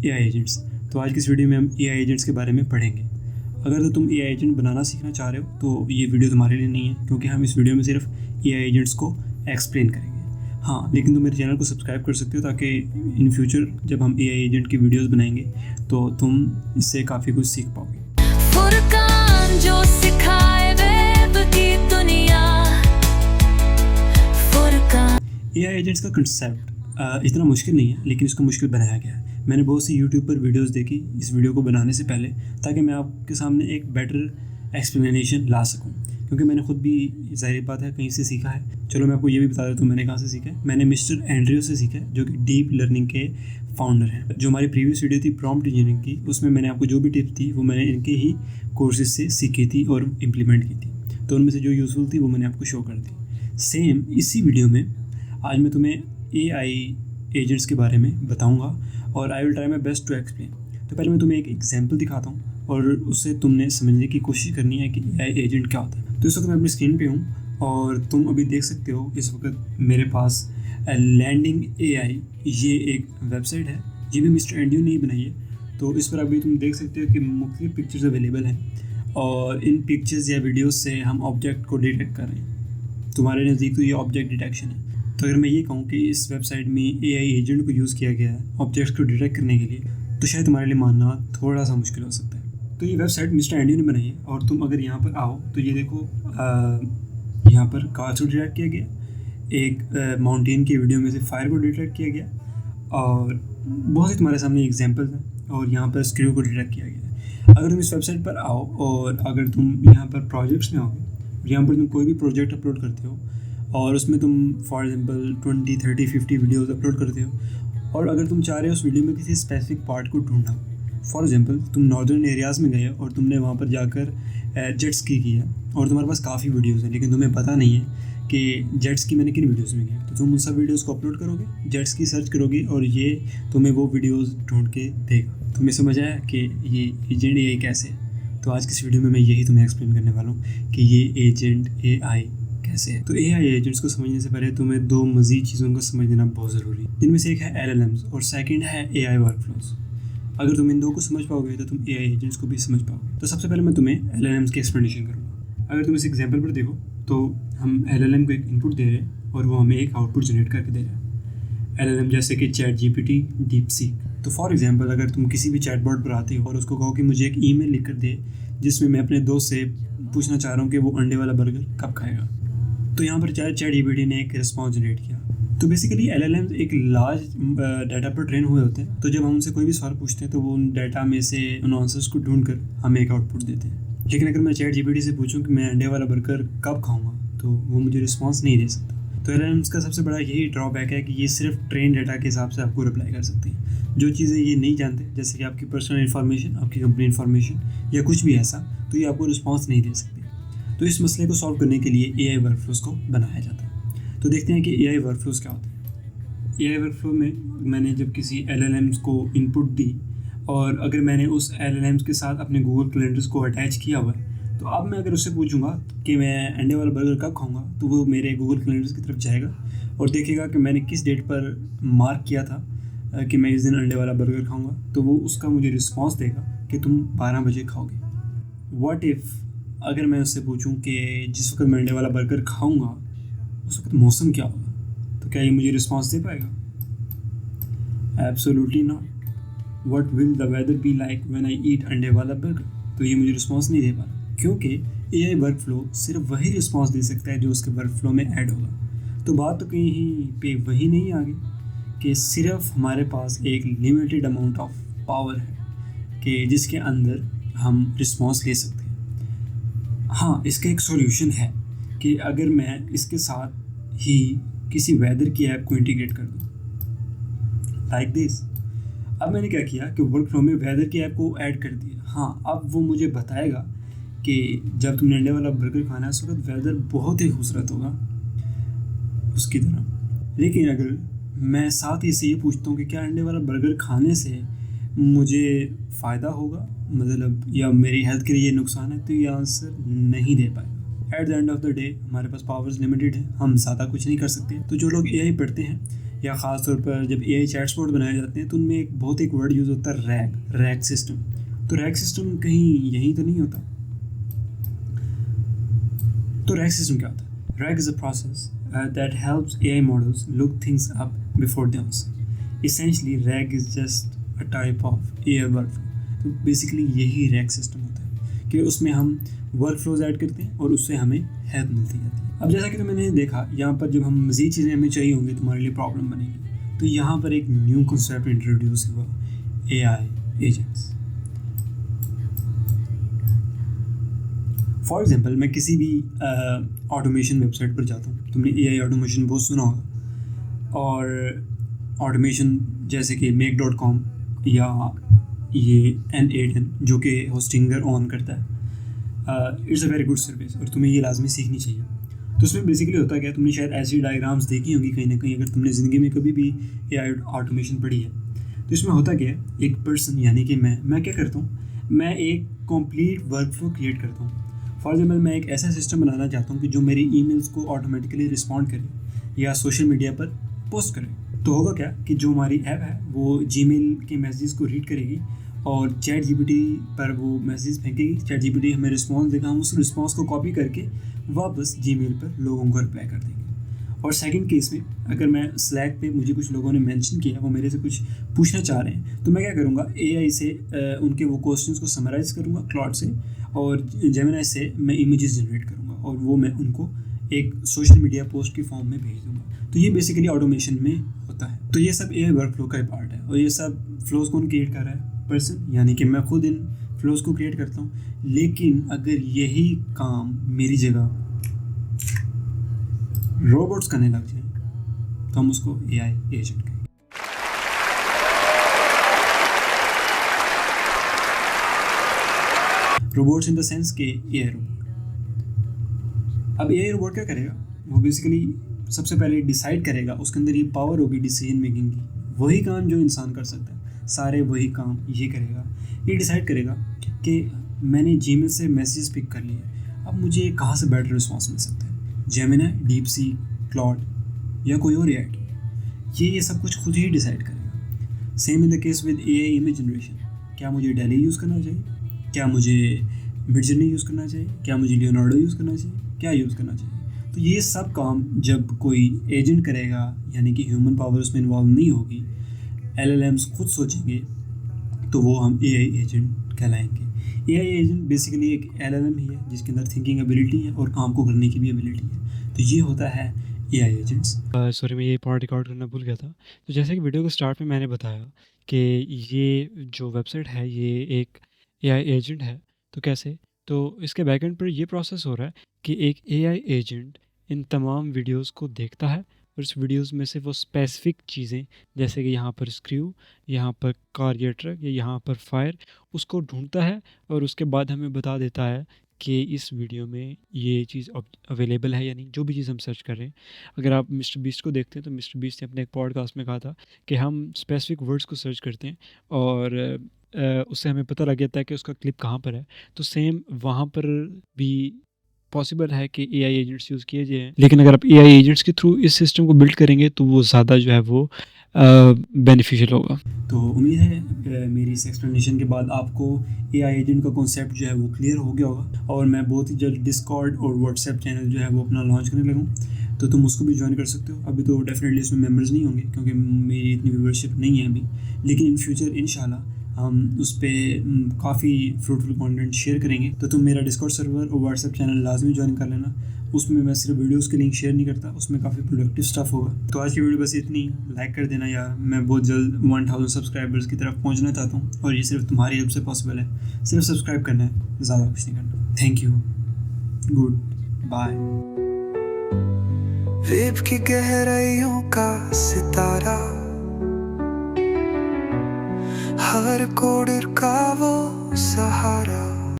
AI agents. तो आज की इस वीडियो में हम एआई एजेंट्स के बारे में पढ़ेंगे। अगर तो तुम एआई एजेंट बनाना सीखना चाह रहे हो तो ये वीडियो तुम्हारे लिए नहीं है, क्योंकि हम इस वीडियो में सिर्फ एआई एजेंट्स को एक्सप्लेन करेंगे। हाँ, लेकिन तुम मेरे चैनल को सब्सक्राइब कर सकते हो ताकि इन फ्यूचर जब हम एआई एजेंट की वीडियोस बनाएंगे तो तुम इससे काफ़ी कुछ सीख पाओगे। फुरकान जो सिखाए वेब की दुनिया। फुरकान एआई एजेंट्स का कंसेप्ट इतना मुश्किल नहीं है, लेकिन इसको मुश्किल बनाया गया है। मैंने बहुत सी यूट्यूब पर वीडियोस देखी इस वीडियो को बनाने से पहले, ताकि मैं आपके सामने एक बेटर एक्सप्लेनेशन ला सकूं, क्योंकि मैंने खुद भी ज़ाहिर बात है कहीं से सीखा है। चलो मैं आपको ये भी बता देता हूँ मैंने कहाँ से सीखा है। मैंने मिस्टर एंड्रयू से सीखा है, जो कि डीप लर्निंग के फाउंडर हैं। जो हमारी प्रीवियस वीडियो थी प्रॉम्प्ट इंजीनियरिंग की, उसमें मैंने आपको जो भी टिप्स दी वो मैंने इनके ही कोर्सेज से सीखी थी और इम्प्लीमेंट की थी। तो उनमें से जो यूज़फुल थी वो मैंने आपको शो कर दी। सेम इसी वीडियो में आज मैं तुम्हें एआई एजेंट्स के बारे में बताऊंगा और I will try my best to explain. तो पहले मैं तुम्हें एक एग्जांपल दिखाता हूँ और उससे तुमने समझने की कोशिश करनी है कि एआई एजेंट क्या होता है। तो इस वक्त मैं अपनी स्क्रीन पे हूँ और तुम अभी देख सकते हो इस वक्त मेरे पास लैंडिंग एआई, ये एक वेबसाइट है। ये भी मिस्टर एंड्रयू ने ही बनाई है। तो इस पर अभी तुम देख सकते हो कि मुख्तलिफ पिक्चर्स अवेलेबल हैं और इन पिक्चर्स या वीडियोज़ से हम ऑब्जेक्ट को डिटेक्ट कर रहे हैं। तुम्हारे नज़दीक तो ये ऑब्जेक्ट डिटेक्शन है। तो अगर मैं ये कहूँ कि इस वेबसाइट में एआई एजेंट को यूज़ किया गया है ऑब्जेक्ट्स को डिटेक्ट करने के लिए, तो शायद तुम्हारे लिए मानना थोड़ा सा मुश्किल हो सकता है। तो ये वेबसाइट मिस्टर एंड्रयू ने बनाई है और तुम अगर यहाँ पर आओ तो ये देखो, यहाँ पर कार्स को डिटेक्ट किया गया, एक माउंटेन की वीडियो में से फायर को डिटेक्ट किया गया और बहुत से तुम्हारे सामने एग्जाम्पल्स हैं। और यहाँ पर स्क्रू को डिटेक्ट किया गया है। अगर तुम इस वेबसाइट पर आओ और अगर तुम यहाँ पर प्रोजेक्ट्स में आओगे, यहाँ पर तुम कोई भी प्रोजेक्ट अपलोड करते हो और उसमें तुम फॉर एग्जांपल 20, 30, 50 वीडियोस अपलोड करते हो और अगर तुम चाह रहे हो उस वीडियो में किसी स्पेसिफिक पार्ट को ढूंढना, फॉर एग्जांपल तुम नॉर्दर्न एरियाज़ में गए और तुमने वहाँ पर जाकर जेट स्की किया और तुम्हारे पास काफ़ी वीडियोज़ हैं, लेकिन तुम्हें पता नहीं है कि जेट स्की मैंने किन वीडियोज़ में किया। तो तुम उन सब वीडियोज़ को अपलोड करोगे, जेट स्की सर्च करोगे और ये तुम्हें वो वीडियोज़ ढूंढ के देगा। तुम्हें समझ आया कि ये एजेंट एआई कैसे है। तो आज की इस वीडियो में मैं यही तुम्हें एक्सप्लेन करने वाला हूँ कि ये एजेंट एआई कैसे है। तो एआई एजेंट्स को समझने से पहले तुम्हें दो मज़ीद चीज़ों को समझ लेना बहुत ज़रूरी है, जिनमें से एक है LLMs और सेकंड है एआई वर्कफ्लोज। अगर तुम इन दो को समझ पाओगे तो तुम एआई एजेंट्स को भी समझ पाओगे। तो सबसे पहले मैं तुम्हें LLMs की एक्सप्लेनेशन करूँगा। अगर तुम इस एग्जाम्पल पर देखो तो हम LLM को एक इनपुट दे रहे हैं और वो हमें एक आउटपुट जनरेट करके दे रहा है। LLM जैसे कि ChatGPT, DeepSeek। तो फॉर एग्जाम्पल अगर तुम किसी भी चैटबॉट पर आते हो और उसको कहो कि मुझे एक ईमेल लिख कर दे जिसमें मैं अपने दोस्त से पूछना चाह रहा हूँ कि वो अंडे वाला बर्गर कब खाएगा, तो यहाँ पर ChatGPT ने एक रिस्पॉन्स जनरेट किया। तो बेसिकली LLMs एक लार्ज डाटा पर ट्रेन हुए होते हैं। तो जब हम उनसे कोई भी सवाल पूछते हैं तो वो उन डाटा में से उन आंसर्स को ढूंढ कर हमें एक आउटपुट देते हैं। लेकिन अगर मैं ChatGPT से पूछूं कि मैं अंडे वाला बर्गर कब खाऊंगा, तो वो मुझे रिस्पॉन्स नहीं दे सकता। तो LLMs का सबसे बड़ा यही ड्रॉबैक है कि ये सिर्फ ट्रेन डाटा के हिसाब से आपको रिप्लाई कर सकते हैं। जो चीज़ें ये नहीं जानते, जैसे कि आपकी पर्सनल इन्फॉर्मेशन, आपकी कंपनी इन्फॉर्मेशन या कुछ भी ऐसा, तो ये आपको रिस्पॉन्स नहीं दे सकते। तो इस मसले को सॉल्व करने के लिए एआई वर्कफ्लोज को बनाया जाता है। तो देखते हैं कि एआई वर्कफ्लोज क्या होते हैं। एआई वर्कफ्लो में मैंने जब किसी LLMs को इनपुट दी और अगर मैंने उस LLMs के साथ अपने गूगल कैलेंडर्स को अटैच किया हुआ है, तो अब मैं अगर उससे पूछूंगा कि मैं अंडे वाला बर्गर कब खाऊंगा, तो वो मेरे गूगल कैलेंडर्स की तरफ जाएगा और देखेगा कि मैंने किस डेट पर मार्क किया था कि मैं इस दिन अंडे वाला बर्गर खाऊंगा। तो वो उसका मुझे रिस्पॉन्स देगा कि तुम 12 बजे खाओगे। व्हाट इफ़ अगर मैं उससे पूछूं कि जिस वक्त मैं अंडे वाला बर्गर खाऊंगा उस वक्त मौसम क्या होगा, तो क्या ये मुझे रिस्पॉन्स दे पाएगा? Absolutely not. What will the weather be like when I eat अंडे वाला बर्गर, तो ये मुझे रिस्पॉन्स नहीं दे पा रहा, क्योंकि एआई वर्कफ्लो सिर्फ वही रिस्पॉन्स दे सकता है जो उसके वर्कफ्लो में ऐड होगा। तो बात तो कहीं पे वही नहीं आ गई कि सिर्फ हमारे पास एक लिमिटेड अमाउंट ऑफ पावर है कि जिसके अंदर हम रिस्पॉन्स ले सकते हैं। हाँ, इसका एक सॉल्यूशन है कि अगर मैं इसके साथ ही किसी वेदर की ऐप को इंटीग्रेट कर दूँ लाइक दिस। अब मैंने क्या किया कि वर्कफ्लो में वेदर की ऐप को ऐड कर दिया। हाँ, अब वो मुझे बताएगा कि जब तुमने अंडे वाला बर्गर खाना है उस वक्त वेदर बहुत ही खूबसूरत होगा उसकी तरह। लेकिन अगर मैं साथ ही से ये पूछता हूँ कि क्या अंडे वाला बर्गर खाने से मुझे फ़ायदा होगा, मतलब या मेरी हेल्थ के लिए नुकसान है, तो ये आंसर नहीं दे पाएगा। At the end of the day हमारे पास पावर्स लिमिटेड है, हम ज़्यादा कुछ नहीं कर सकते। तो जो लोग एआई पढ़ते हैं या ख़ास तौर पर जब AI चैटबॉट बनाए जाते हैं तो उनमें एक वर्ड यूज़ होता है, रैग सिस्टम। तो रैग सिस्टम कहीं यहीं तो नहीं होता। तो रैग सिस्टम क्या होता है? Rag is a process that helps AI models look things up before they answer. Essentially rag is just a type of AI workflow. तो बेसिकली यही रैग सिस्टम होता है कि उसमें हम वर्कफ्लोज ऐड करते हैं और उससे हमें हेल्प मिलती जाती है। अब जैसा कि तो मैंने देखा, यहाँ पर जब हम मज़ीद चीज़ें हमें चाहिए होंगी तुम्हारे लिए प्रॉब्लम बनेगी, तो यहाँ पर एक न्यू कॉन्सेप्ट इंट्रोड्यूस हुआ, AI एजेंट्स। फॉर एग्जांपल मैं किसी भी ऑटोमेशन वेबसाइट पर जाता हूँ। तुमने AI ऑटोमेशन बहुत सुना होगा, और ऑटोमेशन जैसे कि make.com या ये N8N जो कि होस्टिंगर ऑन करता है, it's a very good service और तुम्हें ये लाजमी सीखनी चाहिए। तो उसमें बेसिकली होता क्या है, तुमने शायद ऐसी डायग्राम्स देखी होंगी कहीं ना कहीं, अगर तुमने ज़िंदगी में कभी भी AI ऑटोमेशन पढ़ी है। तो इसमें होता क्या है, एक पर्सन यानी कि मैं क्या करता हूँ, मैं एक कंप्लीट वर्कफ्लो क्रिएट करता हूँ। फॉर एग्जाम्पल मैं एक ऐसा सिस्टम बनाना चाहता हूँ कि जो मेरी ईमेल्स को ऑटोमेटिकली रिस्पॉन्ड करे या सोशल मीडिया पर पोस्ट करे। तो होगा क्या कि जो हमारी ऐप है वो Gmail के मैसेजेस को रीड करेगी और ChatGPT पर वो मैसेज फेंकेगी। ChatGPT हमें रिस्पॉन्स देगा, हम उस रिस्पॉन्स को कॉपी करके वापस Gmail पर लोगों को रिप्लाई कर देंगे। और सेकंड केस में अगर मैं Slack पे मुझे कुछ लोगों ने मेंशन किया, वो मेरे से कुछ पूछना चाह रहे हैं, तो मैं क्या करूँगा, AI से उनके वो क्वेश्चंस को समराइज़ करूँगा क्लॉड से, और जेमिनी से मैं इमेजेस जनरेट करूँगा और वो मैं उनको एक सोशल मीडिया पोस्ट की फॉर्म में भेज दूँगा। तो ये बेसिकली ऑटोमेशन में होता है। तो ये सब AI वर्कफ्लो का ही पार्ट है, और ये सब फ्लोज कौन क्रिएट कर रहा है? पर्सन, यानी कि मैं खुद इन फ्लोज को क्रिएट करता हूँ। लेकिन अगर यही काम मेरी जगह रोबोट्स करने लग जाए तो हम उसको AI एजेंट कहेंगे। रोबोट्स इन द सेंस के AI रोबोट। अब AI रोबोट क्या करेगा, वो बेसिकली सबसे पहले डिसाइड करेगा, उसके अंदर ये पावर होगी डिसीजन मेकिंग की। वही काम जो इंसान कर सकता है, सारे वही काम ये करेगा। ये डिसाइड करेगा कि मैंने Gmail से मैसेज पिक कर लिए, अब मुझे कहाँ से बेटर रिस्पॉन्स मिल सकता है, जेमिनी, डीपसीक, क्लॉड या कोई और AI टूल। ये सब कुछ खुद ही डिसाइड करेगा। Same in the case with AI image generation. क्या मुझे DALL-E यूज़ करना चाहिए, क्या मुझे मिडजर्नी यूज़ करना चाहिए, क्या मुझे लियोनार्डो यूज़ करना चाहिए, क्या यूज़ करना चाहिए। तो ये सब काम जब कोई एजेंट करेगा, यानी कि ह्यूमन पावर उसमें इन्वॉल्व नहीं होगी, LLMs खुद सोचेंगे, तो वो हम AI एजेंट कहलाएंगे। AI एजेंट बेसिकली एक LLM ही है जिसके अंदर थिंकिंग एबिलिटी है और काम को करने की भी एबिलिटी है। तो ये होता है AI एजेंट्स। सॉरी, मैं ये पार्ट रिकॉर्ड करना भूल गया था। तो जैसे कि वीडियो के स्टार्ट में मैंने बताया कि ये जो वेबसाइट है ये एक AI एजेंट है। तो कैसे? तो इसके बैकएंड पर ये प्रोसेस हो रहा है कि एक AI एजेंट इन तमाम वीडियोस को देखता है और इस वीडियोस में से वो स्पेसिफिक चीज़ें, जैसे कि यहाँ पर स्क्रू, यहाँ पर कार या ट्रक, या यहाँ पर फायर, उसको ढूंढता है और उसके बाद हमें बता देता है कि इस वीडियो में ये चीज़ अवेलेबल है या नहीं, जो भी चीज़ हम सर्च कर रहे हैं। अगर आप मिस्टर बीस्ट को देखते हैं तो मिस्टर बीस्ट ने अपने एक पॉडकास्ट में कहा था कि हम स्पेसिफिक वर्ड्स को सर्च करते हैं और उससे हमें पता लग जाता है कि उसका क्लिप कहाँ पर है। तो सेम वहाँ पर भी पॉसिबल है कि AI एजेंट्स यूज़ किए जाएँ, लेकिन अगर आप AI एजेंट्स के थ्रू इस सिस्टम को बिल्ड करेंगे तो वो ज़्यादा जो है वो बेनिफिशियल होगा। तो उम्मीद है मेरी इस एक्सप्लेनेशन के बाद आपको AI एजेंट का कॉन्सेप्ट जो है वो क्लियर हो गया होगा, और मैं बहुत ही जल्द डिस्कॉर्ड और व्हाट्सएप चैनल जो है वो अपना लॉन्च करने लगूँ, तो तुम उसको भी ज्वाइन कर सकते हो। अभी तो डेफिनेटली इसमें मेंबर्स नहीं होंगे क्योंकि मेरी इतनी व्यूवरशिप नहीं है अभी, लेकिन इन फ्यूचर इंशाल्लाह हम उस पर काफ़ी फ्रूटफुल कंटेंट शेयर करेंगे। तो तुम मेरा डिस्कॉर्ड सर्वर और व्हाट्सएप चैनल लाजमी ज्वाइन कर लेना। उसमें मैं सिर्फ वीडियोस के लिंक शेयर नहीं करता, उसमें काफ़ी प्रोडक्टिव स्टफ होगा। तो आज की वीडियो बस इतनी, लाइक कर देना यार। मैं बहुत जल्द 1000 सब्सक्राइबर्स की तरफ पहुंचना चाहता हूं, और ये सिर्फ तुम्हारी हेल्प से पॉसिबल है। सिर्फ सब्सक्राइब करना है, ज़्यादा कुछ नहीं करना। Thank you, good bye. Web की गहराइयों का सितारा, हर कोडर का वो सहारा,